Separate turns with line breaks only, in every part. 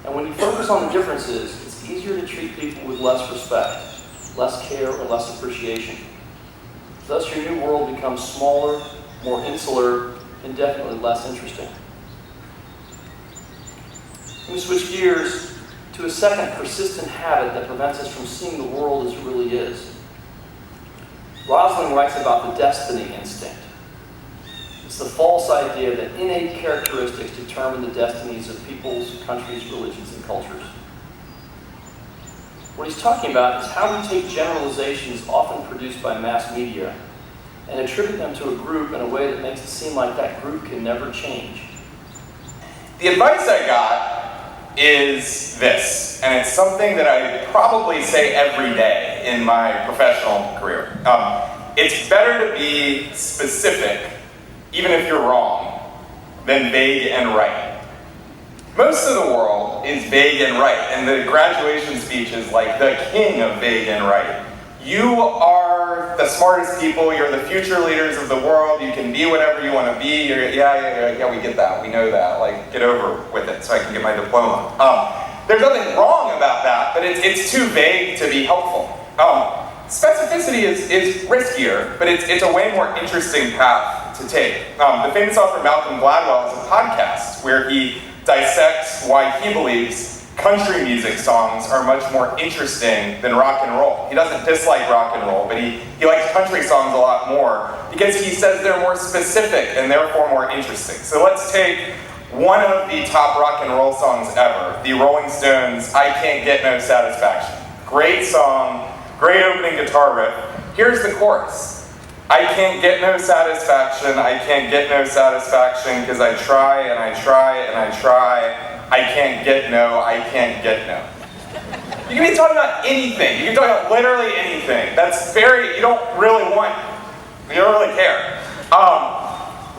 And when you focus on the differences, it's easier to treat people with less respect, less care, or less appreciation. Thus, your new world becomes smaller, more insular, and definitely less interesting. We switch gears to a second persistent habit that prevents us from seeing the world as it really is. Rasul writes about the destiny instinct. It's the false idea that innate characteristics determine the destinies of peoples, countries, religions, and cultures. What he's talking about is how we take generalizations often produced by mass media and attribute them to a group in a way that makes it seem like that group can never change.
The advice I got is this, and it's something that I probably say every day in my professional career. It's better to be specific, even if you're wrong, than vague and right. Most of the world is vague and right, and the graduation speech is like the king of vague and right. You are the smartest people, you're the future leaders of the world, you can be whatever you want to be, yeah, we get that, we know that, like, get over with it so I can get my diploma. There's nothing wrong about that, but it's too vague to be helpful. Specificity is riskier, but it's a way more interesting path to take. The famous author Malcolm Gladwell has a podcast where he dissects why he believes country music songs are much more interesting than rock and roll. He doesn't dislike rock and roll, but he likes country songs a lot more because he says they're more specific and therefore more interesting. So let's take one of the top rock and roll songs ever, the Rolling Stones' I Can't Get No Satisfaction. Great song, great opening guitar riff. Here's the chorus. I can't get no satisfaction, I can't get no satisfaction, because I try and I try and I try. I can't get no, I can't get no. You can be talking about anything. You can talk about literally anything. That's you don't really care.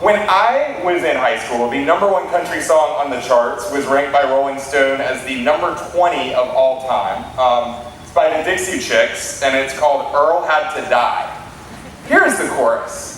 When I was in high school, the #1 country song on the charts was ranked by Rolling Stone as the number 20 of all time. It's by the Dixie Chicks, and it's called Earl Had to Die. Here's the chorus.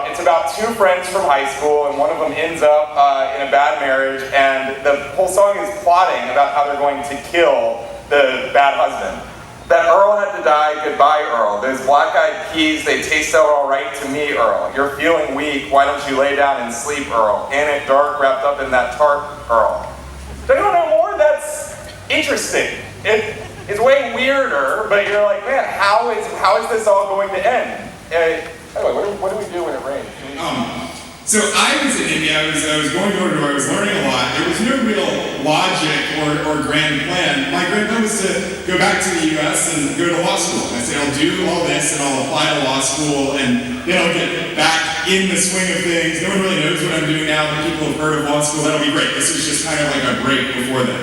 It's about two friends from high school, and one of them ends up in a bad marriage, and the whole song is plotting about how they're going to kill the bad husband. That Earl had to die, goodbye Earl. Those black-eyed peas, they taste so all right to me, Earl. You're feeling weak, why don't you lay down and sleep, Earl? Ain't it dark wrapped up in that tarp, Earl? Do you want to know more? That's interesting. It's way weirder, but you're like, man, how is this all going to end? Anyway, what do we do when it rains?
So I was in India, I was going door to door, I was learning a lot. There was no real logic or grand plan. My grand plan was to go back to the US and go to law school. I said, I'll do all this and I'll apply to law school and then I'll get back in the swing of things. No one really knows what I'm doing now, but people have heard of law school, that'll be great. This was just kind of like a break before then.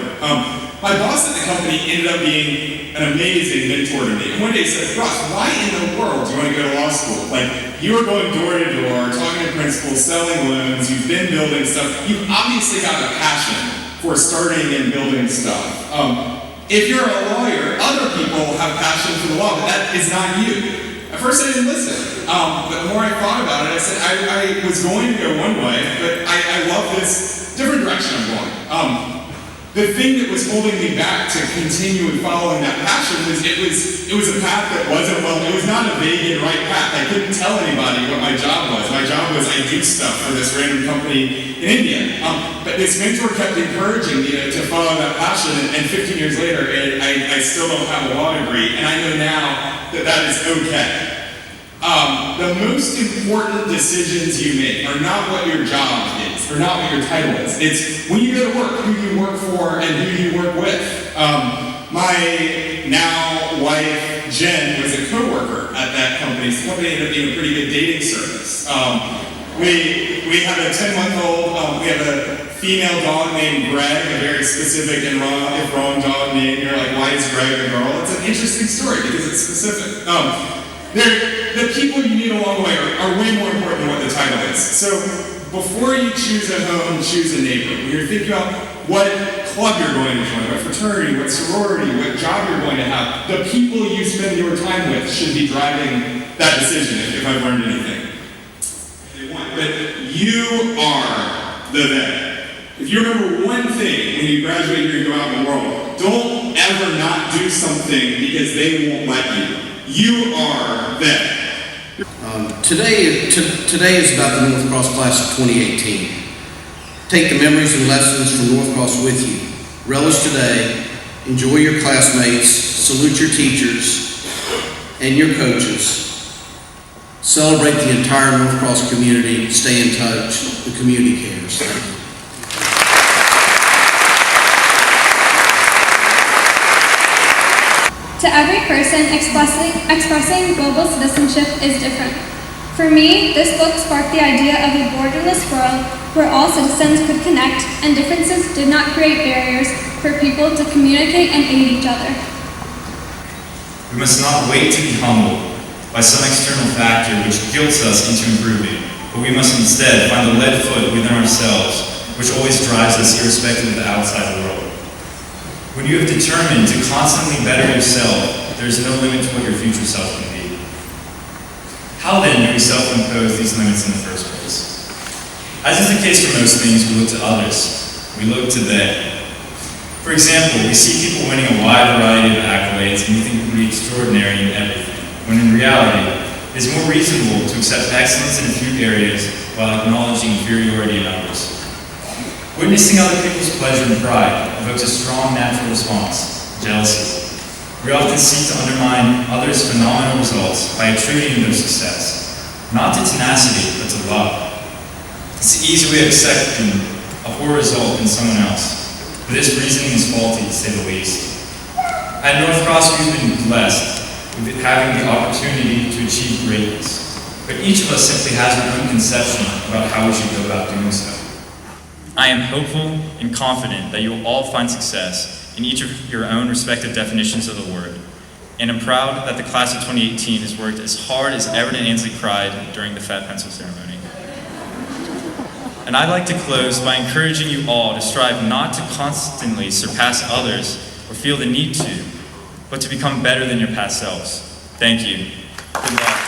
My boss at the company ended up being an amazing mentor to me. And one day he said, Ross, why in the world do you want to go to law school? Like, you were going door to door, talking to principals, selling loans, you've been building stuff. You've obviously got a passion for starting and building stuff. If you're a lawyer, other people have passion for the law, but that is not you. At first I didn't listen. But the more I thought about it, I said, I was going to go one way, but I love this different direction I'm going. The thing that was holding me back to continue and following that passion was it was a path that wasn't it was not a vague and right path. I couldn't tell anybody what my job was. My job was I do stuff for this random company in India. But this mentor kept encouraging me to follow that passion, and 15 years later, I still don't have a law degree, and I know now that is okay. The most important decisions you make are not what your job is, or not what your title is. It's when you go to work, who you work for and who you work with. My now wife, Jen, was a co-worker at that company. So the company ended up being a pretty good dating service. We have a 10-month-old, we have a female dog named Greg, a very specific and wrong dog name. You're like, why is Greg a girl? It's an interesting story because it's specific. The people you meet along the way are way more important than what the title is. So before you choose a home, choose a neighbor. When you're thinking about what club you're going to join, what fraternity, what sorority, what job you're going to have, the people you spend your time with should be driving that decision, if I've learned anything. But you are the they. If you remember one thing when you graduate here and go out in the world, don't ever not do something because they won't let you. You are them.
Today is about the North Cross class of 2018. Take the memories and lessons from North Cross with you. Relish today, enjoy your classmates, salute your teachers and your coaches. Celebrate the entire North Cross community, stay in touch, the community cares.
To every person, expressing global citizenship is different. For me, this book sparked the idea of a borderless world where all citizens could connect and differences did not create barriers for people to communicate and aid each other.
We must not wait to be humbled by some external factor which guilts us into improving, but we must instead find the lead foot within ourselves, which always drives us irrespective of the outside world. When you have determined to constantly better yourself, there is no limit to what your future self can be. How then do we self-impose these limits in the first place? As is the case for most things, we look to others. We look to them. For example, we see people winning a wide variety of accolades and we think we're extraordinary in everything, when in reality, it is more reasonable to accept excellence in a few areas while acknowledging inferiority in others. Witnessing other people's pleasure and pride evokes a strong natural response, jealousy. We often seek to undermine others' phenomenal results by attributing their success, not to tenacity, but to love. It's the easy way of accepting a poor result in someone else, but this reasoning is faulty, to say the least. At North Cross, we've been blessed with having the opportunity to achieve greatness, but each of us simply has our own conception about how we should go about doing so. I am hopeful and confident that you will all find success in each of your own respective definitions of the word, and I'm proud that the class of 2018 has worked as hard as Everett and Ansley cried during the Fat Pencil ceremony. And I'd like to close by encouraging you all to strive not to constantly surpass others or feel the need to, but to become better than your past selves. Thank you. Good luck.